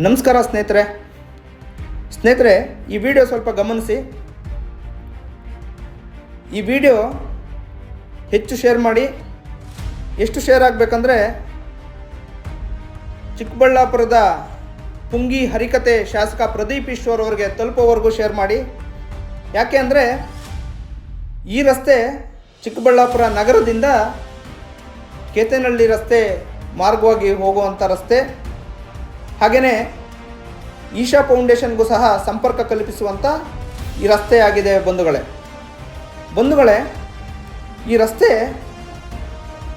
ನಮಸ್ಕಾರ ಸ್ನೇಹಿತರೆ, ಈ ವಿಡಿಯೋ ಸ್ವಲ್ಪ ಗಮನಿಸಿ. ಈ ವಿಡಿಯೋ ಹೆಚ್ಚು ಶೇರ್ ಮಾಡಿ. ಎಷ್ಟು ಶೇರ್ ಆಗಬೇಕಂದ್ರೆ ಚಿಕ್ಕಬಳ್ಳಾಪುರದ ಪುಂಗಿ ಹರಿಕತೆ ಶಾಸಕ ಪ್ರದೀಪ್ ಈಶ್ವರ್ ಅವರಿಗೆ ತಲುಪೋವರೆಗೂ ಶೇರ್ ಮಾಡಿ. ಯಾಕೆ ಅಂದರೆ ಈ ರಸ್ತೆ ಚಿಕ್ಕಬಳ್ಳಾಪುರ ನಗರದಿಂದ ಕೇತನಹಳ್ಳಿ ರಸ್ತೆ ಮಾರ್ಗವಾಗಿ ಹೋಗುವಂಥ ರಸ್ತೆ. ಹಾಗೆಯೇ ಈಶಾ ಫೌಂಡೇಶನ್ಗೂ ಸಹ ಸಂಪರ್ಕ ಕಲ್ಪಿಸುವಂಥ ಈ ರಸ್ತೆ ಆಗಿದೆ. ಬಂಧುಗಳೇ, ಈ ರಸ್ತೆ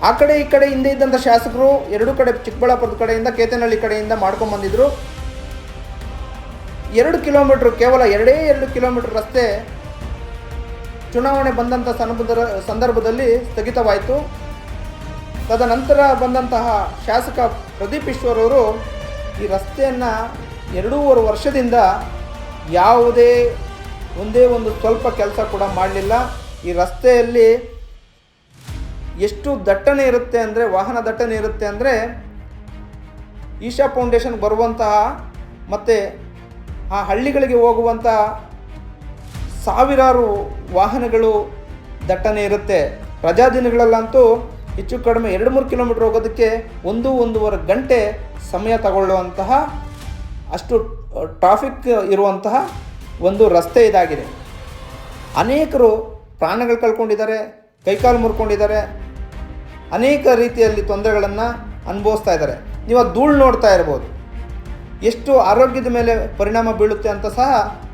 ಆ ಕಡೆ ಈ ಕಡೆ ಹಿಂದೆ ಇದ್ದಂಥ ಶಾಸಕರು ಎರಡೂ ಕಡೆ ಚಿಕ್ಕಬಳ್ಳಾಪುರದ ಕಡೆಯಿಂದ ಕೇತನಹಳ್ಳಿ ಕಡೆಯಿಂದ ಮಾಡ್ಕೊಂಬಂದಿದ್ರು. 2 ಕಿಲೋಮೀಟ್ರ್, ಕೇವಲ 2 ಕಿಲೋಮೀಟ್ರ್ ರಸ್ತೆ ಚುನಾವಣೆ ಬಂದಂಥ ಸಂದರ್ಭದಲ್ಲಿ ಸ್ಥಗಿತವಾಯಿತು. ತದನಂತರ ಬಂದಂತಹ ಶಾಸಕ ಪ್ರದೀಪ್ ಈಶ್ವರ್ ಅವರು ಈ ರಸ್ತೆಯನ್ನು 2.5 ವರ್ಷದಿಂದ ಒಂದೇ ಒಂದು ಸ್ವಲ್ಪ ಕೆಲಸ ಕೂಡ ಮಾಡಲಿಲ್ಲ. ಈ ರಸ್ತೆಯಲ್ಲಿ ಎಷ್ಟು ದಟ್ಟಣೆ ಇರುತ್ತೆ ಅಂದರೆ, ವಾಹನ ದಟ್ಟಣೆ ಇರುತ್ತೆ ಅಂದರೆ, ಈಶಾ ಫೌಂಡೇಶನ್ಗೆ ಬರುವಂತಹ ಮತ್ತು ಆ ಹಳ್ಳಿಗಳಿಗೆ ಹೋಗುವಂಥ ಸಾವಿರಾರು ವಾಹನಗಳು ದಟ್ಟಣೆ ಇರುತ್ತೆ. ರಜಾ ದಿನಗಳಲ್ಲಂತೂ ಹೆಚ್ಚು ಕಡಿಮೆ 2-3 ಕಿಲೋಮೀಟ್ರ್ ಹೋಗೋದಕ್ಕೆ 1-1.5 ಗಂಟೆ ಸಮಯ ತಗೊಳ್ಳುವಂತಹ ಅಷ್ಟು ಟ್ರಾಫಿಕ್ ಇರುವಂತಹ ಒಂದು ರಸ್ತೆ ಇದಾಗಿದೆ. ಅನೇಕರು ಪ್ರಾಣಗಳು ಕಳ್ಕೊಂಡಿದ್ದಾರೆ, ಕೈಕಾಲು ಮುರ್ಕೊಂಡಿದ್ದಾರೆ, ಅನೇಕ ರೀತಿಯಲ್ಲಿ ತೊಂದರೆಗಳನ್ನು ಅನುಭವಿಸ್ತಾ ಇದ್ದಾರೆ. ನೀವು ಆ ಧೂಳು ನೋಡ್ತಾ ಇರ್ಬೋದು, ಎಷ್ಟು ಆರೋಗ್ಯದ ಮೇಲೆ ಪರಿಣಾಮ ಬೀಳುತ್ತೆ ಅಂತ ಸಹ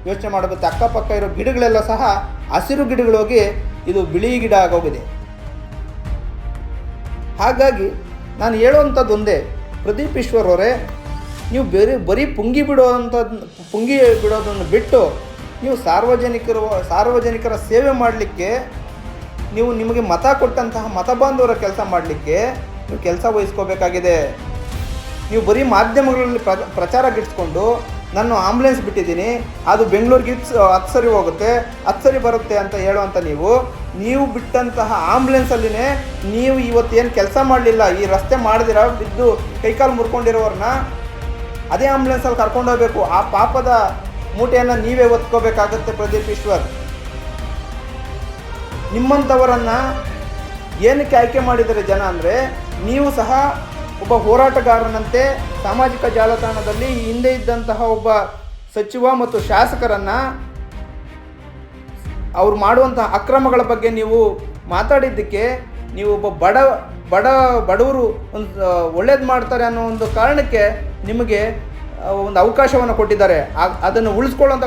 ಯೋಚನೆ ಮಾಡಬೇಕು. ಅಕ್ಕಪಕ್ಕ ಇರೋ ಗಿಡಗಳೆಲ್ಲ ಸಹ ಹಸಿರು ಗಿಡಗಳೋಗಿ ಇದು ಬಿಳಿ ಗಿಡ ಆಗೋಗಿದೆ. ಹಾಗಾಗಿ ನಾನು ಹೇಳುವಂಥದ್ದು ಒಂದೇ, ಪ್ರದೀಪ್ ಈಶ್ವರ್ ಅವರೇ, ನೀವು ಬರೀ ಪುಂಗಿ ಬಿಡೋದನ್ನು ಬಿಟ್ಟು ನೀವು ಸಾರ್ವಜನಿಕರ ಸೇವೆ ಮಾಡಲಿಕ್ಕೆ, ನಿಮಗೆ ಮತ ಕೊಟ್ಟಂತಹ ಮತ ಬಾಂಧವರ ಕೆಲಸ ಮಾಡಲಿಕ್ಕೆ ನೀವು ಕೆಲಸ ವಹಿಸ್ಕೋಬೇಕಾಗಿದೆ. ನೀವು ಬರೀ ಮಾಧ್ಯಮಗಳಲ್ಲಿ ಪ್ರಚಾರ ಗಿಟ್ಟಿಸ್ಕೊಂಡು ನಾನು ಆಂಬುಲೆನ್ಸ್ ಬಿಟ್ಟಿದ್ದೀನಿ, ಅದು ಬೆಂಗಳೂರಿಗೆ 10 ಸರಿ ಹೋಗುತ್ತೆ, 10 ಸರಿ ಬರುತ್ತೆ ಅಂತ ಹೇಳುವಂಥ ನೀವು ಬಿಟ್ಟಂತಹ ಆಂಬುಲೆನ್ಸಲ್ಲಿನೇ ನೀವು ಇವತ್ತೇನು ಕೆಲಸ ಮಾಡಲಿಲ್ಲ, ಈ ರಸ್ತೆ ಮಾಡಿದಿರ ಬಿದ್ದು ಕೈಕಾಲು ಮುರ್ಕೊಂಡಿರೋರನ್ನ ಅದೇ ಆಂಬುಲೆನ್ಸಲ್ಲಿ ಕರ್ಕೊಂಡೋಗ್ಬೇಕು. ಆ ಪಾಪದ ಮೂಟೆಯನ್ನು ನೀವೇ ಒತ್ಕೋಬೇಕಾಗತ್ತೆ. ಪ್ರದೀಪ್ ಈಶ್ವರ್, ನಿಮ್ಮಂಥವರನ್ನು ಏನಕ್ಕೆ ಆಯ್ಕೆ ಮಾಡಿದ್ದಾರೆ ಜನ ಅಂದರೆ, ನೀವು ಸಹ ಒಬ್ಬ ಹೋರಾಟಗಾರನಂತೆ ಸಾಮಾಜಿಕ ಜಾಲತಾಣದಲ್ಲಿ ಹಿಂದೆ ಇದ್ದಂತಹ ಒಬ್ಬ ಸಚಿವ ಮತ್ತು ಶಾಸಕರನ್ನು ಅವ್ರು ಮಾಡುವಂತಹ ಅಕ್ರಮಗಳ ಬಗ್ಗೆ ನೀವು ಮಾತಾಡಿದ್ದಕ್ಕೆ, ನೀವು ಒಬ್ಬ ಬಡವರು ಒಂದು ಒಳ್ಳೇದು ಮಾಡ್ತಾರೆ ಅನ್ನೋ ಒಂದು ಕಾರಣಕ್ಕೆ ನಿಮಗೆ ಒಂದು ಅವಕಾಶವನ್ನು ಕೊಟ್ಟಿದ್ದಾರೆ. ಅದನ್ನು ಉಳಿಸ್ಕೊಳ್ಳೋಂಥ